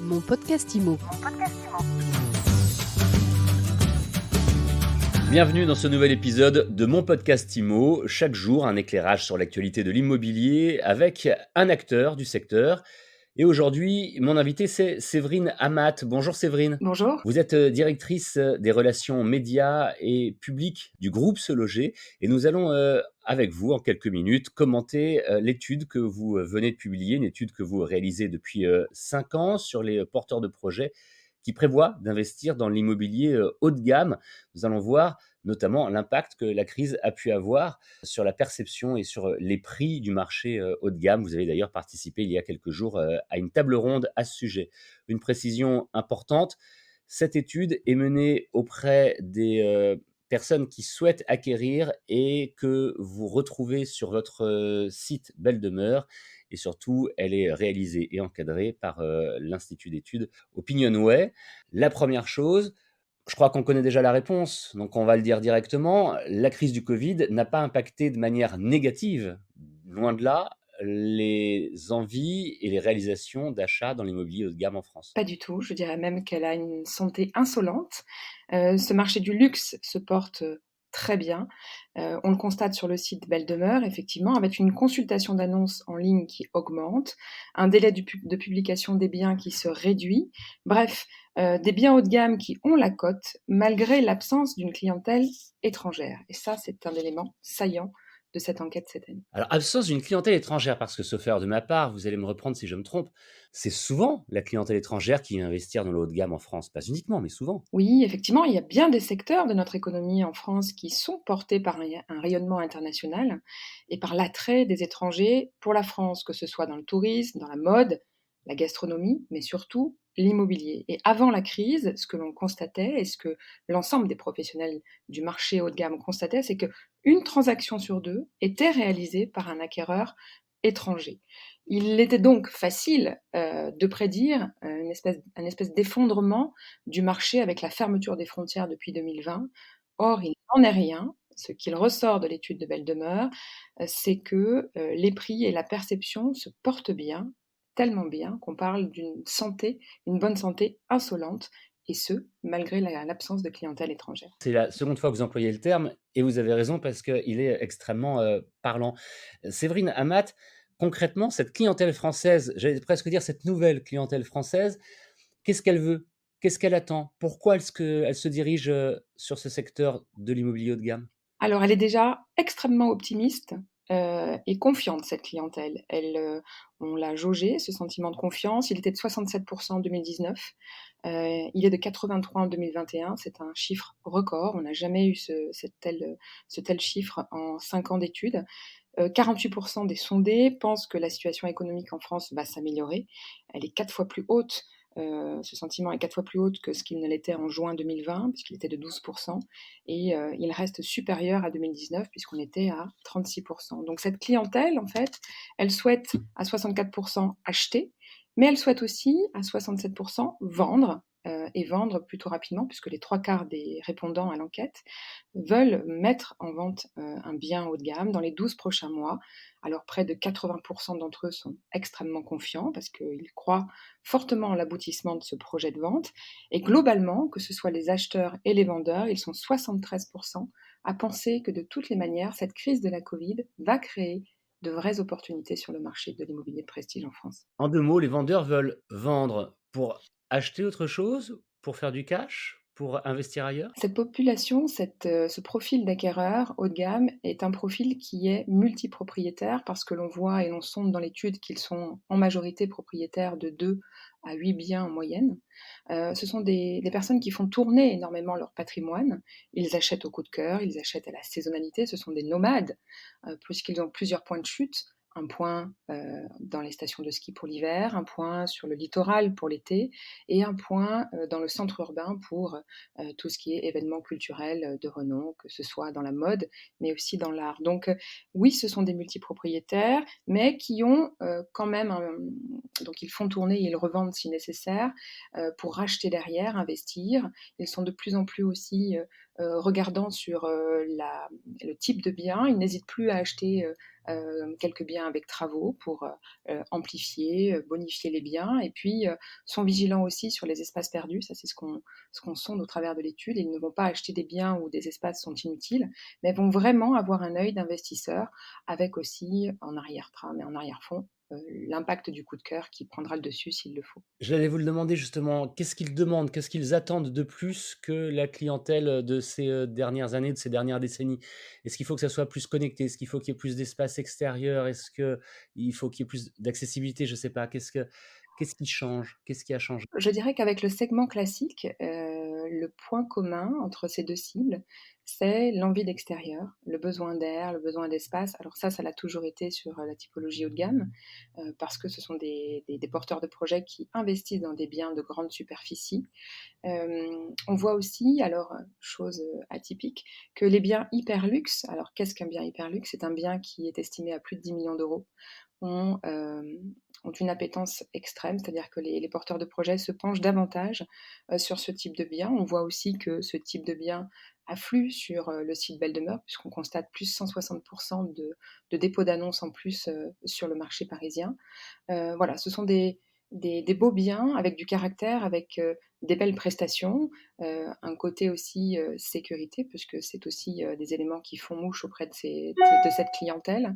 Mon podcast IMO. Bienvenue dans ce nouvel épisode de mon podcast IMO. Chaque jour, un éclairage sur l'actualité de l'immobilier avec un acteur du secteur. Et aujourd'hui, mon invité, c'est Séverine Amat. Bonjour Séverine. Bonjour. Vous êtes directrice des relations médias et publiques du groupe Se Loger. Et nous allons, avec vous, en quelques minutes, commenter l'étude que vous venez de publier, une étude que vous réalisez depuis 5 ans sur les porteurs de projets qui prévoient d'investir dans l'immobilier haut de gamme. Nous allons voir notamment l'impact que la crise a pu avoir sur la perception et sur les prix du marché haut de gamme. Vous avez d'ailleurs participé il y a quelques jours à une table ronde à ce sujet. Une précision importante, cette étude est menée auprès des personnes qui souhaitent acquérir et que vous retrouvez sur votre site Belle Demeure. Et surtout, elle est réalisée et encadrée par l'Institut d'études Opinionway. La première chose, je crois qu'on connaît déjà la réponse, donc on va le dire directement. La crise du Covid n'a pas impacté de manière négative, loin de là, les envies et les réalisations d'achat dans l'immobilier haut de gamme en France. Pas du tout, je dirais même qu'elle a une santé insolente. Ce marché du luxe se porte très bien. On le constate sur le site Belle Demeure, effectivement, avec une consultation d'annonces en ligne qui augmente, un délai de publication des biens qui se réduit. Bref, des biens haut de gamme qui ont la cote, malgré l'absence d'une clientèle étrangère. Et ça, c'est un élément saillant de cette enquête cette année. Alors, absence d'une clientèle étrangère, parce que sauf erreur de ma part, vous allez me reprendre si je me trompe, c'est souvent la clientèle étrangère qui vient investir dans le haut de gamme en France. Pas uniquement, mais souvent. Oui, effectivement, il y a bien des secteurs de notre économie en France qui sont portés par un rayonnement international et par l'attrait des étrangers pour la France, que ce soit dans le tourisme, dans la mode, la gastronomie, mais surtout l'immobilier. Et avant la crise, ce que l'on constatait et ce que l'ensemble des professionnels du marché haut de gamme constataient, c'est qu'une transaction sur deux était réalisée par un acquéreur étranger. Il était donc facile de prédire un espèce d'effondrement du marché avec la fermeture des frontières depuis 2020. Or, il n'en est rien. Ce qu'il ressort de l'étude de Belle Demeure, c'est que les prix et la perception se portent bien, tellement bien qu'on parle d'une santé, une bonne santé insolente, et ce, malgré l'absence de clientèle étrangère. C'est la seconde fois que vous employez le terme et vous avez raison parce qu'il est extrêmement parlant. Séverine Amat, concrètement, cette clientèle française, j'allais presque dire cette nouvelle clientèle française, qu'est-ce qu'elle veut? Qu'est-ce qu'elle attend? Pourquoi est-ce qu'elle se dirige sur ce secteur de l'immobilier haut de gamme? Alors, elle est déjà extrêmement optimiste et confiante, cette clientèle. On l'a jaugé, ce sentiment de confiance. Il était de 67% en 2019. Il est de 83 en 2021. C'est un chiffre record. On n'a jamais eu ce tel chiffre en 5 ans d'études. 48% des sondés pensent que la situation économique en France va s'améliorer. Elle est 4 fois plus haute. Ce sentiment est 4 fois plus haut que ce qu'il ne l'était en juin 2020, puisqu'il était de 12%, et il reste supérieur à 2019, puisqu'on était à 36%. Donc cette clientèle, en fait, elle souhaite à 64% acheter, mais elle souhaite aussi à 67% vendre, et vendre plutôt rapidement, puisque les 3/4 des répondants à l'enquête veulent mettre en vente un bien haut de gamme dans les 12 prochains mois. Alors près de 80% d'entre eux sont extrêmement confiants parce qu'ils croient fortement en l'aboutissement de ce projet de vente. Et globalement, que ce soit les acheteurs et les vendeurs, ils sont 73% à penser que de toutes les manières, cette crise de la Covid va créer de vraies opportunités sur le marché de l'immobilier de prestige en France. En 2 mots, les vendeurs veulent vendre pour acheter autre chose, pour faire du cash, pour investir ailleurs? Cette population, ce profil d'acquéreur haut de gamme est un profil qui est multipropriétaire parce que l'on voit et l'on sonde dans l'étude qu'ils sont en majorité propriétaires de 2 à 8 biens en moyenne. Ce sont des personnes qui font tourner énormément leur patrimoine. Ils achètent au coup de cœur, ils achètent à la saisonnalité, ce sont des nomades, puisqu'ils ont plusieurs points de chute. Un point dans les stations de ski pour l'hiver, un point sur le littoral pour l'été et un point dans le centre urbain pour tout ce qui est événements culturels de renom, que ce soit dans la mode, mais aussi dans l'art. Donc oui, ce sont des multipropriétaires, mais qui ont quand même donc ils font tourner, ils revendent si nécessaire, pour racheter derrière, investir. Ils sont de plus en plus aussi regardants sur le type de bien. Ils n'hésitent plus à acheter quelques biens avec travaux pour amplifier, bonifier les biens et puis sont vigilants aussi sur les espaces perdus. Ça, c'est ce qu'on sonde au travers de l'étude. Ils ne vont pas acheter des biens où des espaces sont inutiles, mais vont vraiment avoir un œil d'investisseur avec aussi en arrière-trame et en arrière-fond l'impact du coup de cœur qui prendra le dessus s'il le faut. J'allais vous le demander justement, qu'est-ce qu'ils demandent? Qu'est-ce qu'ils attendent de plus que la clientèle, de ces, dernières années, de ces dernières décennies? Est-ce qu'il faut que ça soit plus connecté? Est-ce qu'il faut qu'il y ait plus d'espace extérieur? Est-ce qu'il faut qu'il y ait plus d'accessibilité? Je sais pas. Qu'est-ce qui change? Qu'est-ce qui a changé? Je dirais qu'avec le segment classique, le point commun entre ces 2 cibles, c'est l'envie d'extérieur, le besoin d'air, le besoin d'espace. Alors ça l'a toujours été sur, la typologie haut de gamme, parce que ce sont des porteurs de projets qui investissent dans des biens de grande superficie. On voit aussi, alors, chose, atypique, que les biens hyper luxe, alors qu'est-ce qu'un bien hyper luxe? C'est un bien qui est estimé à plus de 10 millions d'euros ont, ont une appétence extrême, c'est-à-dire que les porteurs de projets se penchent davantage sur ce type de bien. On voit aussi que ce type de bien afflue sur le site Belle Demeure, puisqu'on constate plus 160% de dépôts d'annonces en plus sur le marché parisien. Voilà, ce sont des beaux biens avec du caractère, avec des belles prestations, un côté aussi sécurité, puisque c'est aussi des éléments qui font mouche auprès de cette clientèle,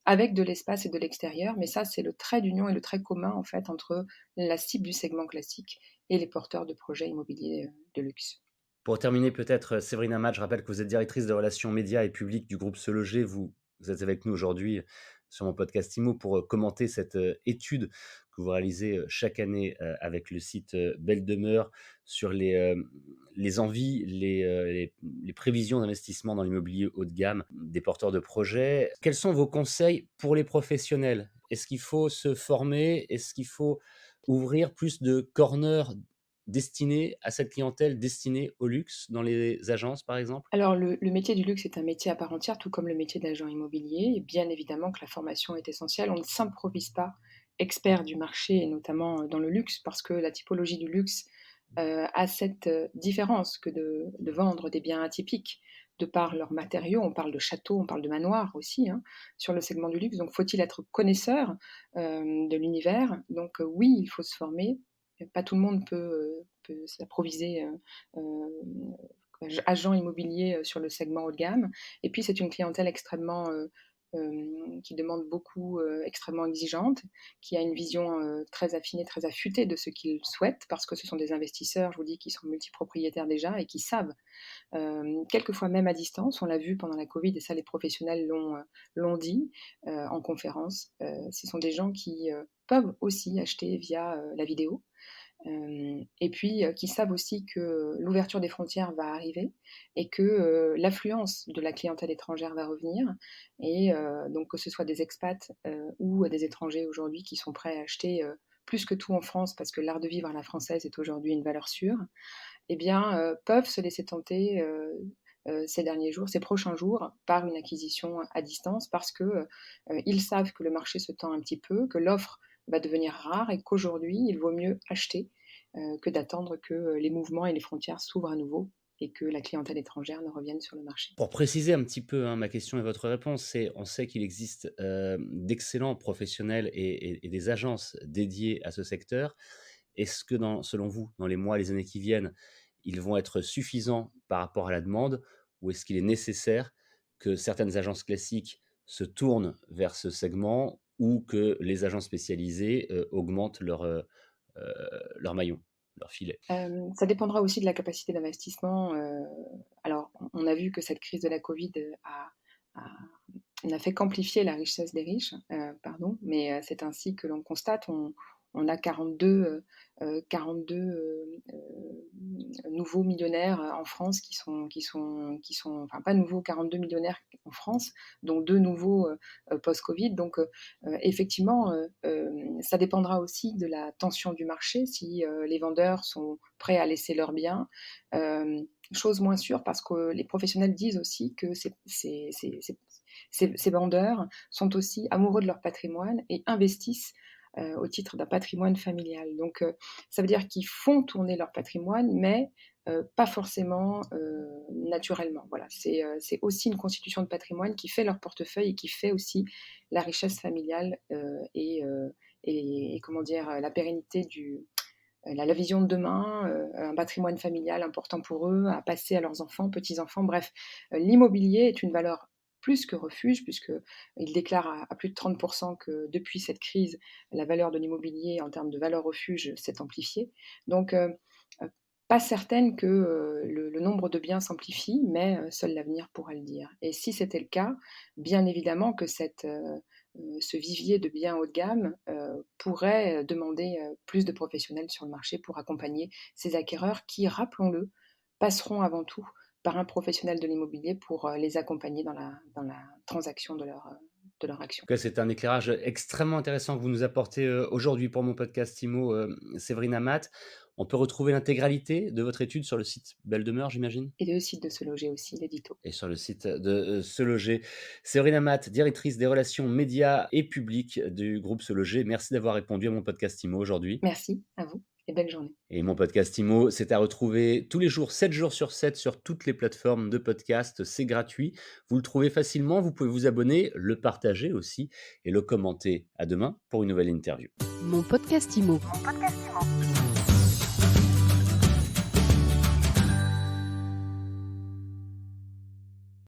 avec de l'espace et de l'extérieur. Mais ça, c'est le trait d'union et le trait commun en fait entre la cible du segment classique et les porteurs de projets immobiliers de luxe. Pour terminer peut-être, Séverine Amat, je rappelle que vous êtes directrice de relations médias et publics du groupe Se Loger. Vous êtes avec nous aujourd'hui sur mon podcast Imo pour, commenter cette, étude que vous réalisez, chaque année, avec le site, Belle Demeure sur les envies, les prévisions d'investissement dans l'immobilier haut de gamme des porteurs de projets. Quels sont vos conseils pour les professionnels? Est-ce qu'il faut se former? Est-ce qu'il faut ouvrir plus de corners destinés à cette clientèle destinée au luxe dans les agences, par exemple? Alors le métier du luxe est un métier à part entière, tout comme le métier d'agent immobilier et bien évidemment que la formation est essentielle. On ne s'improvise pas expert du marché et notamment, dans le luxe parce que la typologie du luxe, a cette, différence que de vendre des biens atypiques de par leurs matériaux. On parle de châteaux, on parle de manoirs aussi, hein, sur le segment du luxe. Donc faut-il être connaisseur, de l'univers? Donc, oui, il faut se former. Pas tout le monde peut s'improviser, agent immobilier sur le segment haut de gamme. Et puis, c'est une clientèle extrêmement, qui demande beaucoup, extrêmement exigeante, qui a une vision très affinée, très affûtée de ce qu'ils souhaitent, parce que ce sont des investisseurs, je vous dis, qui sont multipropriétaires déjà et qui savent, quelquefois même à distance, on l'a vu pendant la Covid, et ça les professionnels l'ont dit en conférence, ce sont des gens qui peuvent aussi acheter via la vidéo. Et puis qui savent aussi que l'ouverture des frontières va arriver et que l'affluence de la clientèle étrangère va revenir et donc que ce soit des expats ou des étrangers aujourd'hui qui sont prêts à acheter plus que tout en France parce que l'art de vivre à la française est aujourd'hui une valeur sûre, eh bien peuvent se laisser tenter ces derniers jours, ces prochains jours, par une acquisition à distance parce que ils savent que le marché se tend un petit peu, que l'offre va devenir rare et qu'aujourd'hui, il vaut mieux acheter que d'attendre que les mouvements et les frontières s'ouvrent à nouveau et que la clientèle étrangère ne revienne sur le marché. Pour préciser un petit peu, hein, ma question et votre réponse, c'est on sait qu'il existe, d'excellents professionnels et des agences dédiées à ce secteur. Est-ce que selon vous, dans les mois, les années qui viennent, ils vont être suffisants par rapport à la demande? Ou est-ce qu'il est nécessaire que certaines agences classiques se tournent vers ce segment ou que les agences spécialisées, augmentent leur maillon, leur filet? Ça dépendra aussi de la capacité d'investissement, alors on a vu que cette crise de la Covid, a n'a fait qu'amplifier la richesse des riches, pardon, mais c'est ainsi que l'on constate. On a 42 nouveaux millionnaires en France enfin pas nouveaux, 42 millionnaires en France, dont 2 nouveaux post-Covid. Donc, effectivement, ça dépendra aussi de la tension du marché, si les vendeurs sont prêts à laisser leurs biens. Chose moins sûre parce que les professionnels disent aussi que ces vendeurs sont aussi amoureux de leur patrimoine et investissent au titre d'un patrimoine familial. Donc, ça veut dire qu'ils font tourner leur patrimoine, mais pas forcément, naturellement. Voilà, c'est aussi une constitution de patrimoine qui fait leur portefeuille et qui fait aussi la richesse familiale, et comment dire? La pérennité la vision de demain, un patrimoine familial important pour eux, à passer à leurs enfants, petits-enfants, bref. L'immobilier est une valeur plus que refuge puisqu'ils déclarent à plus de 30 que depuis cette crise, la valeur de l'immobilier en termes de valeur refuge s'est amplifiée. Donc, heu, pas certaine que, le nombre de biens s'amplifie, mais seul l'avenir pourra le dire. Et si c'était le cas, bien évidemment que ce vivier de biens haut de gamme, pourrait, demander, plus de professionnels sur le marché pour accompagner ces acquéreurs qui, rappelons-le, passeront avant tout par un professionnel de l'immobilier pour, les accompagner dans la transaction de leur action. En tout cas, c'est un éclairage extrêmement intéressant que vous nous apportez, aujourd'hui pour mon podcast IMO, Séverine Amat. On peut retrouver l'intégralité de votre étude sur le site Belle Demeure, j'imagine? Et le site de Se Loger aussi, l'édito. Et sur le site de, Se Loger. Séverine Amat, directrice des relations médias et publics du groupe Se Loger. Merci d'avoir répondu à mon podcast IMO aujourd'hui. Merci à vous et belle journée. Et mon podcast IMO, c'est à retrouver tous les jours, 7 jours sur 7 sur toutes les plateformes de podcast. C'est gratuit. Vous le trouvez facilement. Vous pouvez vous abonner, le partager aussi et le commenter. À demain pour une nouvelle interview. Mon podcast IMO.